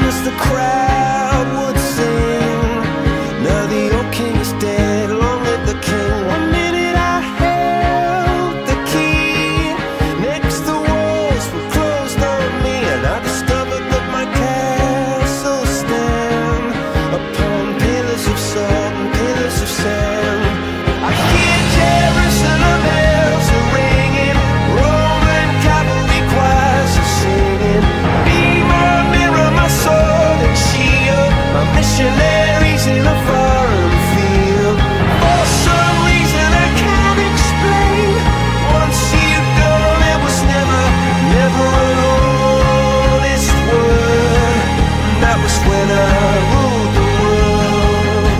as the crowd would sing. Now the old king is dead, long live the king. One minute I held the key, next the walls were closed on me, and I discovered that my castle stand upon pillars of salt and pillars of sand. I hear Jerusalem bells are ringing, Roman cavalry choirs are singing. Be my mirror, my sword and shield, my missionaries in a foreign field. For some reason I can't explain, once you've gone it was never, never an honest word. And that was when I ruled the world.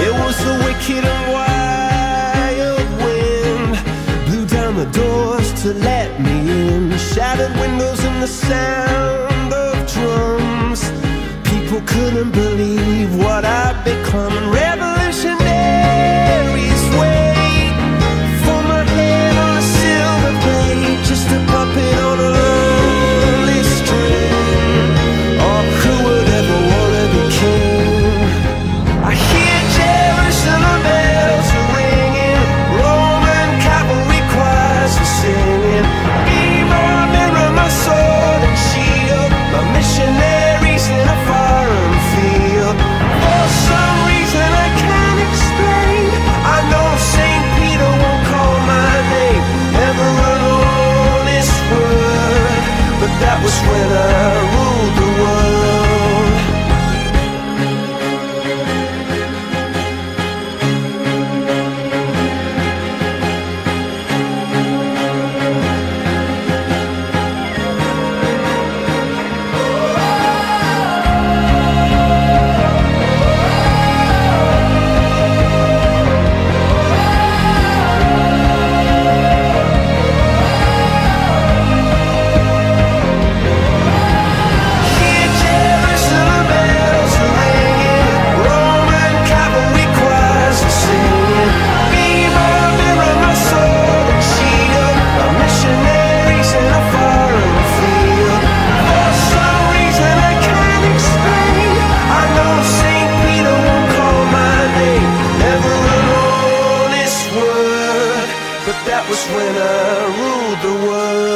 It was the wicked and wild wind, blew down the doors to let me in, shattered windows and the sound of drums. People couldn't believe what I'd become, and revolutionaries wait for my head on a silver plate, just a puppet on a lonely string. Oh, who would ever wanna be king? I hear Jerusalem bells are ringing, Roman cavalry choirs are singing. Be my mirror, my sword and shield, my missionaries in a foreign field. For some reason I can't explain, I know St. Peter won't call my name, never an honest word. But that was when I ruled the world. Hear Jerusalem bells are ringing, Roman cavalry choirs are singing. Be my mirror, my sword and shield, my missionaries in a foreign field. For some reason I can't explain, I know St. Peter won't call my name, never an honest word. But that was when I ruled the world.